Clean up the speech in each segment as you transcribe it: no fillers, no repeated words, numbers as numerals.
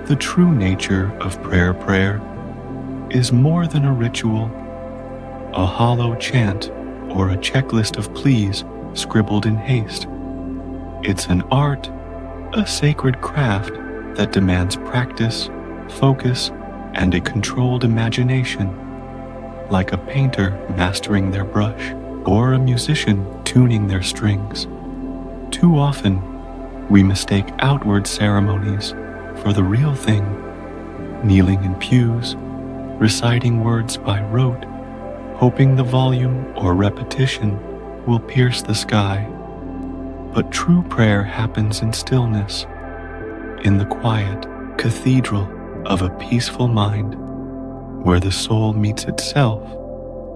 The true nature of prayer is more than a ritual, a hollow chant, or a checklist of pleas scribbled in haste. It's an art, a sacred craft that demands practice, focus, and a controlled imagination, like a painter mastering their brush or a musician tuning their strings. Too often, we mistake outward ceremonies for the real thing, kneeling in pews, reciting words by rote, hoping the volume or repetition will pierce the sky. But true prayer happens in stillness, in the quiet cathedral of a peaceful mind, where the soul meets itself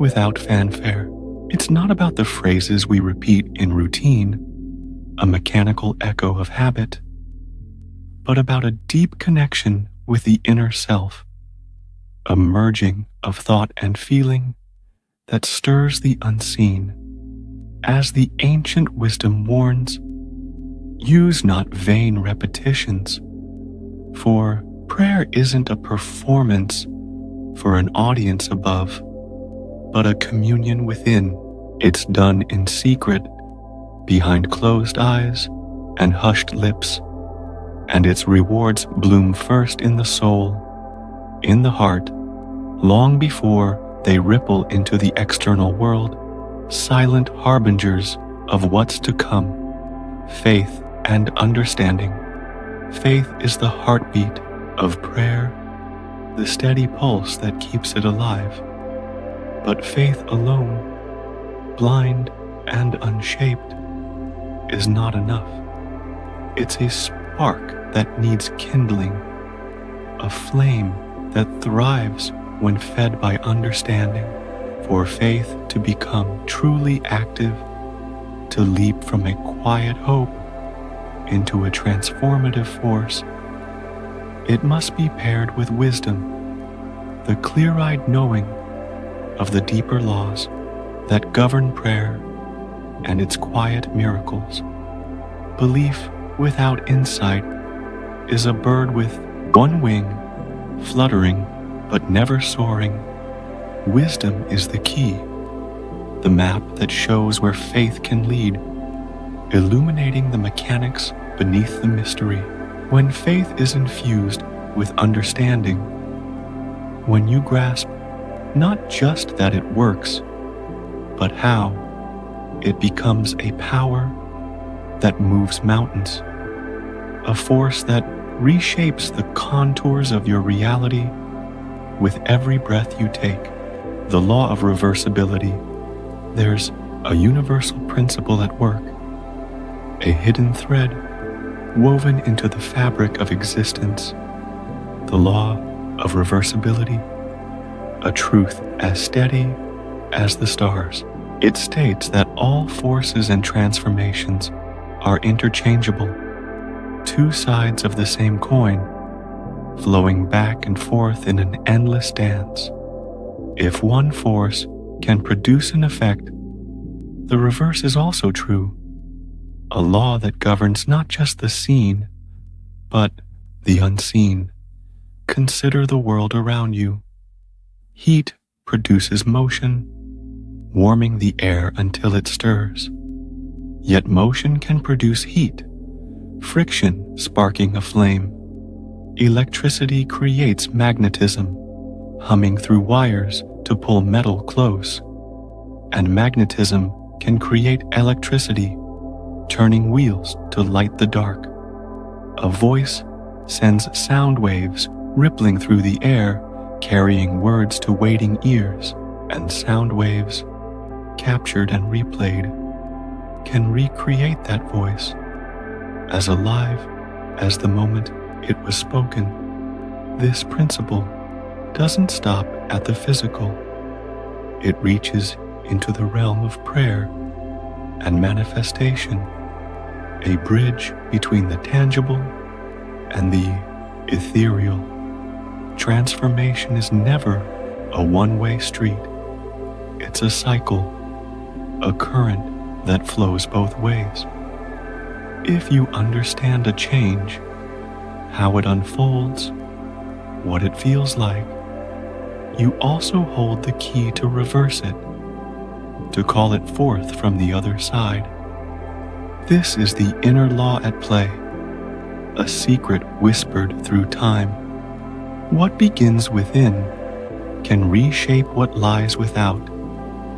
without fanfare. It's not about the phrases we repeat in routine, a mechanical echo of habit, but about a deep connection with the inner self, a merging of thought and feeling that stirs the unseen. As the ancient wisdom warns, use not vain repetitions, for prayer isn't a performance for an audience above, but a communion within. It's done in secret, behind closed eyes and hushed lips, and its rewards bloom first in the soul, in the heart, long before they ripple into the external world, silent harbingers of what's to come. Faith and understanding. Faith is the heartbeat of prayer, the steady pulse that keeps it alive. But faith alone, blind and unshaped, is not enough. It's a spark that needs kindling, a flame that thrives when fed by understanding. For faith to become truly active, to leap from a quiet hope into a transformative force, it must be paired with wisdom, the clear-eyed knowing of the deeper laws that govern prayer and its quiet miracles. Belief without insight is a bird with one wing, fluttering but never soaring. Wisdom is the key, the map that shows where faith can lead, illuminating the mechanics beneath the mystery. When faith is infused with understanding, when you grasp not just that it works, but how, it becomes a power that moves mountains, a force that reshapes the contours of your reality with every breath you take. The law of reversibility. There's a universal principle at work, a hidden thread woven into the fabric of existence. The law of reversibility, a truth as steady as the stars. It states that all forces and transformations are interchangeable, two sides of the same coin, flowing back and forth in an endless dance. If one force can produce an effect, the reverse is also true, a law that governs not just the seen, but the unseen. Consider the world around you. Heat produces motion, warming the air until it stirs. Yet motion can produce heat, friction sparking a flame. Electricity creates magnetism, humming through wires to pull metal close. And magnetism can create electricity, turning wheels to light the dark. A voice sends sound waves rippling through the air, carrying words to waiting ears, and sound waves, captured and replayed, can recreate that voice, as alive as the moment it was spoken. This principle doesn't stop at the physical. It reaches into the realm of prayer and manifestation, a bridge between the tangible and the ethereal. Transformation is never a one-way street. It's a cycle, a current that flows both ways. If you understand a change, how it unfolds, what it feels like, you also hold the key to reverse it, to call it forth from the other side. This is the inner law at play, a secret whispered through time. What begins within can reshape what lies without,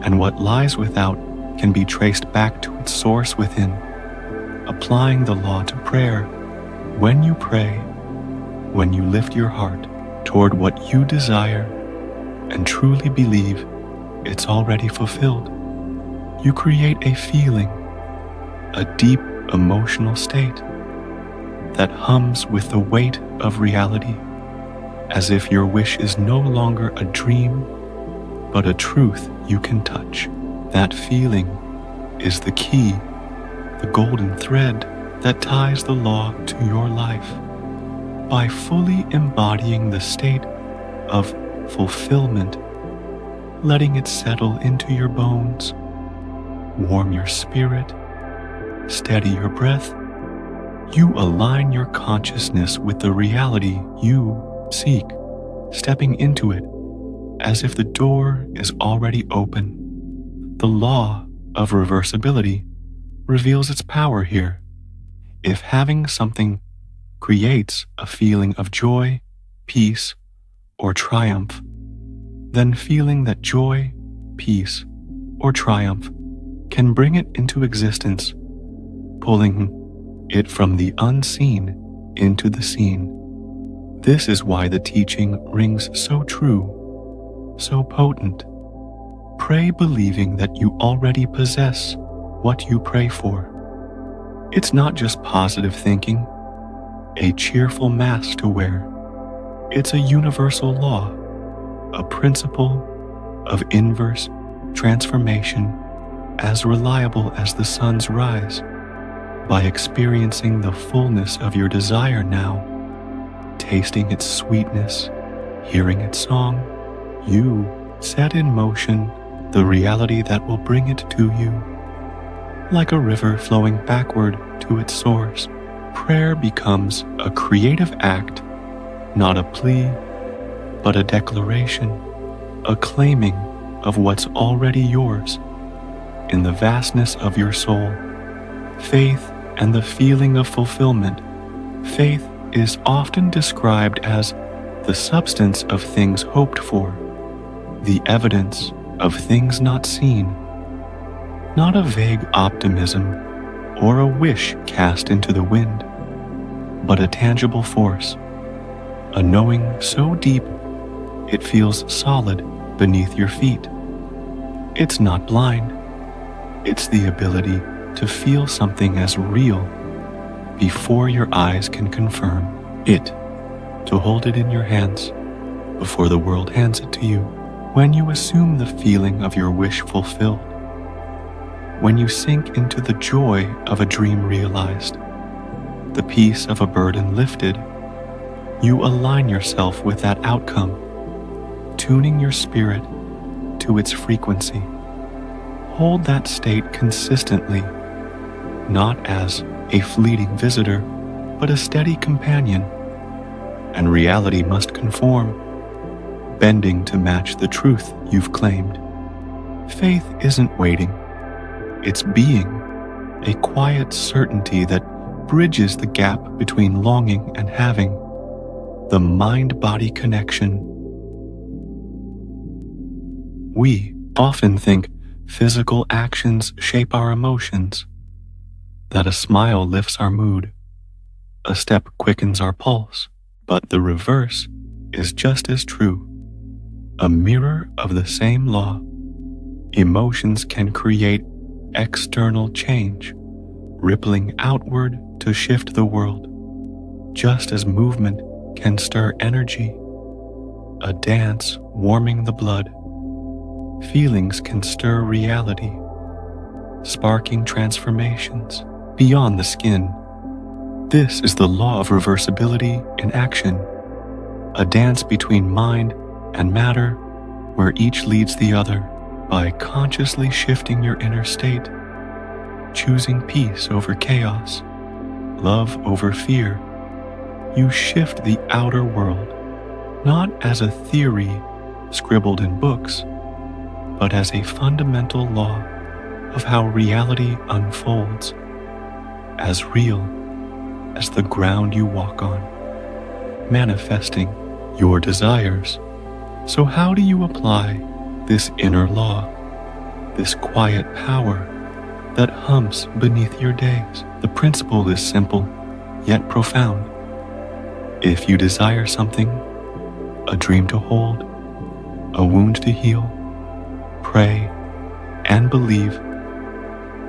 and what lies without can be traced back to its source within. Applying the law to prayer, when you pray, when you lift your heart toward what you desire and truly believe it's already fulfilled, you create a feeling, a deep emotional state that hums with the weight of reality, as if your wish is no longer a dream, but a truth you can touch. That feeling is the key, the golden thread that ties the law to your life. By fully embodying the state of fulfillment, letting it settle into your bones, warm your spirit, steady your breath, you align your consciousness with the reality you seek, stepping into it as if the door is already open. The law of reversibility reveals its power here. If having something creates a feeling of joy, peace, or triumph, then feeling that joy, peace, or triumph can bring it into existence, pulling it from the unseen into the seen. This is why the teaching rings so true, so potent. Pray believing that you already possess what you pray for. It's not just positive thinking, a cheerful mask to wear. It's a universal law, a principle of inverse transformation as reliable as the sun's rise. By experiencing the fullness of your desire now, tasting its sweetness, hearing its song, you set in motion the reality that will bring it to you. Like a river flowing backward to its source, prayer becomes a creative act, not a plea, but a declaration, a claiming of what's already yours. In the vastness of your soul, faith and the feeling of fulfillment. Faith is often described as the substance of things hoped for, the evidence of things not seen, not a vague optimism or a wish cast into the wind, but a tangible force, a knowing so deep it feels solid beneath your feet. It's not blind, it's the ability to feel something as real before your eyes can confirm it, to hold it in your hands before the world hands it to you. When you assume the feeling of your wish fulfilled, when you sink into the joy of a dream realized, the peace of a burden lifted, you align yourself with that outcome, tuning your spirit to its frequency. Hold that state consistently, not as a fleeting visitor, but a steady companion, and reality must conform, bending to match the truth you've claimed. Faith isn't waiting, it's being, a quiet certainty that bridges the gap between longing and having, the mind-body connection. We often think physical actions shape our emotions, that a smile lifts our mood, a step quickens our pulse, but the reverse is just as true. A mirror of the same law, emotions can create external change, rippling outward to shift the world, just as movement can stir energy, a dance warming the blood. Feelings can stir reality, sparking transformations beyond the skin. This is the law of reversibility in action, a dance between mind and matter where each leads the other. By consciously shifting your inner state, choosing peace over chaos, love over fear, You shift the outer world, not as a theory scribbled in books, but as a fundamental law of how reality unfolds, as real as the ground you walk on, manifesting your desires. So how do you apply this inner law, this quiet power that hums beneath your days? The principle is simple, yet profound. If you desire something, a dream to hold, a wound to heal, pray and believe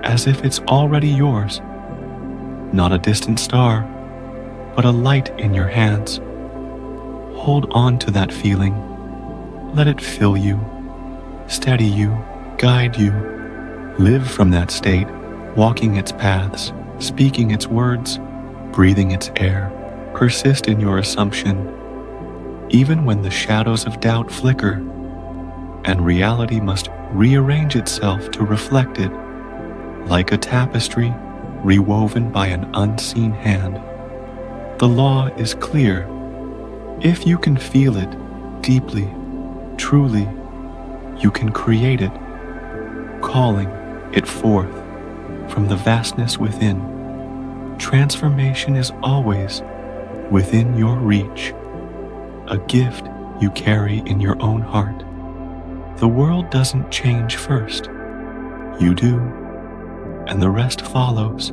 as if it's already yours, not a distant star, but a light in your hands. Hold on to that feeling. Let it fill you, steady you, guide you. Live from that state, walking its paths, speaking its words, breathing its air. Persist in your assumption, even when the shadows of doubt flicker, and reality must rearrange itself to reflect it, like a tapestry rewoven by an unseen hand. The law is clear. If you can feel it deeply, truly, you can create it, calling it forth from the vastness within. Transformation is always within your reach, a gift you carry in your own heart. The world doesn't change first. You do, and the rest follows,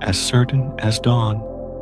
as certain as dawn.